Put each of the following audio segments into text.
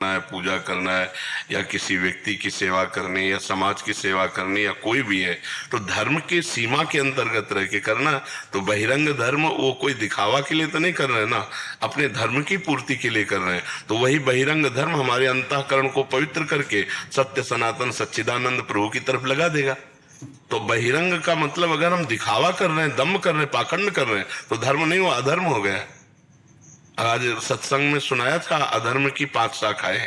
है, पूजा करना है या किसी व्यक्ति की सेवा करनी या समाज की सेवा करनी या कोई भी है, तो धर्म के सीमा के अंतर्गत रह के करना। तो बहिरंग धर्म वो कोई दिखावा के लिए तो नहीं कर रहे ना, अपने धर्म की पूर्ति के लिए कर रहे हैं। तो वही बहिरंग धर्म हमारे अंतःकरण को पवित्र करके सत्य सनातन सच्चिदानंद प्रभु की तरफ लगा देगा। तो बहिरंग का मतलब अगर हम दिखावा कर रहे हैं, दम्भ कर रहे हैं, पाखंड कर रहे हैं, तो धर्म नहीं, वो अधर्म हो गया। आज सत्संग में सुनाया था अधर्म की 5 शाखाएं।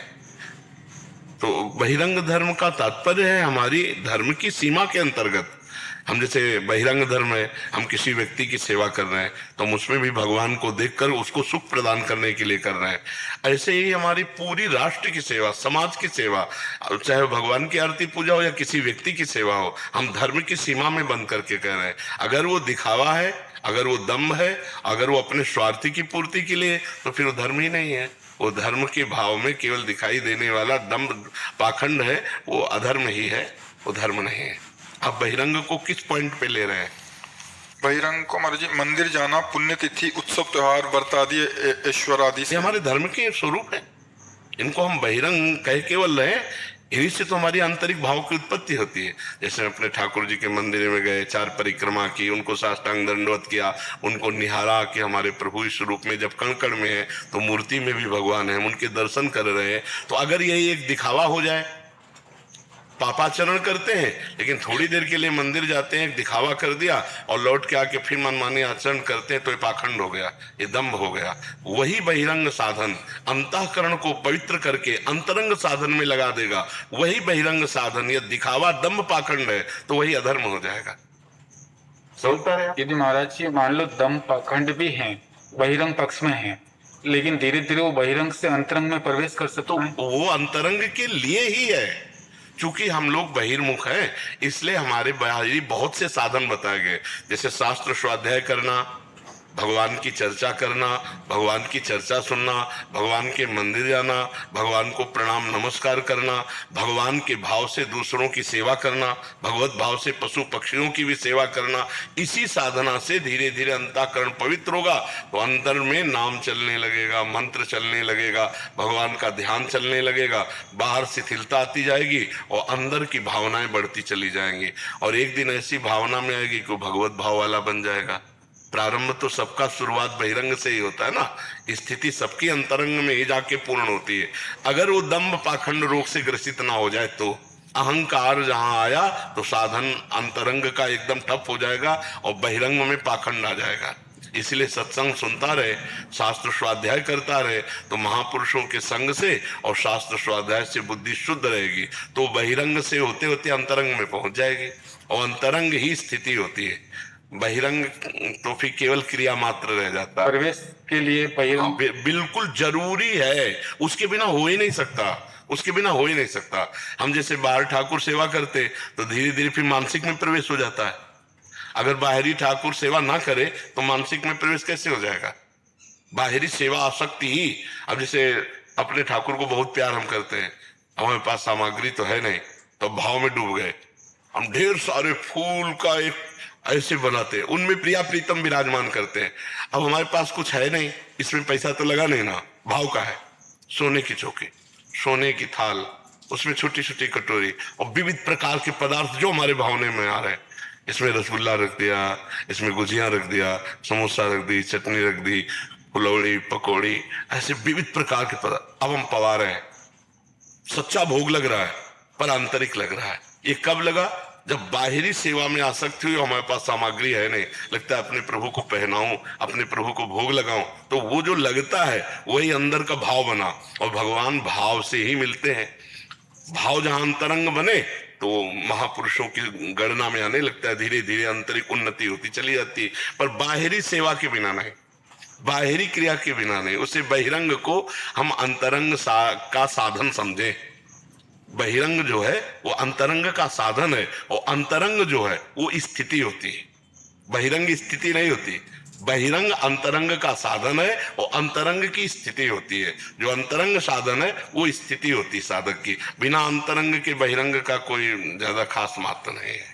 तो बहिरंग धर्म का तात्पर्य है हमारी धर्म की सीमा के अंतर्गत। हम जैसे बहिरंग धर्म है, हम किसी व्यक्ति की सेवा कर रहे हैं तो हम उसमें भी भगवान को देखकर उसको सुख प्रदान करने के लिए कर रहे हैं। ऐसे ही हमारी पूरी राष्ट्र की सेवा, समाज की सेवा, चाहे भगवान की आरती पूजा हो या किसी व्यक्ति की सेवा हो, हम धर्म की सीमा में बंद करके कर रहे हैं। अगर वो दिखावा है, अगर वो दम्भ है, अगर वो अपने स्वार्थी की पूर्ति के लिए, तो फिर वो धर्म ही नहीं है। वो धर्म के भाव में केवल दिखाई देने वाला दम्भ पाखंड है, वो अधर्म ही है, वो धर्म नहीं है। आप बहिरंग को किस पॉइंट पे ले रहे हैं? बहिरंग को महाराज जी मंदिर जाना, पुण्यतिथि, उत्सव, त्योहार, व्रत आदि, ईश्वर आदि ये हमारे धर्म के स्वरूप है। इनको हम बहिरंग कह केवल रहे, इन्हीं से तो हमारी आंतरिक भाव की उत्पत्ति होती है। जैसे अपने ठाकुर जी के मंदिर में गए, 4 परिक्रमा की, उनको साष्टांग दंडवत किया, उनको निहारा कि हमारे प्रभु इस रूप में जब कण कण में है तो मूर्ति में भी भगवान है, हम उनके दर्शन कर रहे हैं। तो अगर यही एक दिखावा हो जाए, पापाचरण करते हैं लेकिन थोड़ी देर के लिए मंदिर जाते हैं, एक दिखावा कर दिया और लौट के आके फिर मनमानी आचरण करते हैं, तो ये पाखंड हो गया, ये दम्भ हो गया। वही बहिरंग साधन अंतःकरण को पवित्र करके अंतरंग साधन में लगा देगा। वही बहिरंग साधन, यह दिखावा दम्भ पाखंड है तो वही अधर्म हो जाएगा। यदि महाराज जी मान लो दम पाखंड भी हैं, बहिरंग पक्ष में हैं, लेकिन धीरे धीरे वो बहिरंग से अंतरंग में प्रवेश कर सकते हैं। तो वो अंतरंग के लिए ही है। चूंकि हम लोग बहिर्मुख हैं, इसलिए हमारे बाहरी बहुत से साधन बताए गए, जैसे शास्त्र स्वाध्याय करना, भगवान की चर्चा करना, भगवान की चर्चा सुनना, भगवान के मंदिर जाना, भगवान को प्रणाम नमस्कार करना, भगवान के भाव से दूसरों की सेवा करना, भगवत भाव से पशु पक्षियों की भी सेवा करना। इसी साधना से धीरे धीरे अंतःकरण पवित्र होगा तो अंदर में नाम चलने लगेगा, मंत्र चलने लगेगा, भगवान का ध्यान चलने लगेगा, बाहर शिथिलता आती जाएगी और अंदर की भावनाएं बढ़ती चली जाएंगी। और एक दिन ऐसी भावना में आएगी कि भगवत भाव वाला बन जाएगा। प्रारंभ तो सबका शुरुआत बहिरंग से ही होता है ना, स्थिति सबकी अंतरंग में ही जाके पूर्ण होती है। अगर वो दम्भ पाखंड रोग से ग्रसित ना हो जाए तो अहंकार जहां आया तो साधन अंतरंग का एकदम ठप हो जाएगा और बहिरंग में पाखंड आ जाएगा। इसलिए सत्संग सुनता रहे, शास्त्र स्वाध्याय करता रहे, तो महापुरुषों के संग से और शास्त्र स्वाध्याय से बुद्धि शुद्ध रहेगी, तो बहिरंग से होते होते अंतरंग में पहुंच जाएगी और अंतरंग ही स्थिति होती है। बहिरंग तो फिर केवल क्रिया मात्र रह जाता है। प्रवेश के लिए बहिरंग बिल्कुल जरूरी है, उसके बिना हो ही नहीं सकता, उसके बिना हो ही नहीं सकता। हम जैसे बाहर ठाकुर सेवा करते तो धीरे धीरे फिर मानसिक में प्रवेश हो जाता है। अगर बाहरी ठाकुर सेवा ना करे तो मानसिक में प्रवेश कैसे हो जाएगा? बाहरी सेवा आसक्ति ही। अब जैसे अपने ठाकुर को बहुत प्यार हम करते हैं, हमारे पास सामग्री तो है नहीं, तो भाव में डूब गए, हम ढेर सारे फूल का एक ऐसे बनाते हैं, उनमें प्रिया प्रीतम विराजमान करते हैं। अब हमारे पास कुछ है नहीं, इसमें पैसा तो लगा नहीं ना, भाव का है। सोने की चौकी, सोने की थाल, उसमें छोटी छोटी कटोरी और विविध प्रकार के पदार्थ जो हमारे भावने में आ रहे हैं। इसमें रसगुल्ला रख दिया, इसमें गुजिया रख दिया, समोसा रख दी, चटनी रख दी, फुलौड़ी, पकौड़ी, ऐसे विविध प्रकार के पदार्थ। अब हम पवा रहे हैं, सच्चा भोग लग रहा है पर आंतरिक लग रहा है। ये कब लगा? जब बाहरी सेवा में आसक्ति हुई, हमारे पास सामग्री है नहीं, लगता है अपने प्रभु को पहनाऊं, अपने प्रभु को भोग लगाऊं, तो वो जो लगता है वही अंदर का भाव बना। और भगवान भाव से ही मिलते हैं। भाव जहां अंतरंग बने तो महापुरुषों की गणना में आने लगता है, धीरे धीरे आंतरिक उन्नति होती चली जाती है। पर बाहरी सेवा के बिना नहीं, बाहरी क्रिया के बिना नहीं। उसे बहिरंग को हम अंतरंग का साधन समझें। बहिरंग जो है वो अंतरंग का साधन है और अंतरंग जो है वो स्थिति होती है, बहिरंग स्थिति नहीं होती। बहिरंग अंतरंग का साधन है और अंतरंग की स्थिति होती है। जो अंतरंग साधन है वो स्थिति होती है साधक की। बिना अंतरंग के बहिरंग का कोई ज्यादा खास महत्व नहीं है।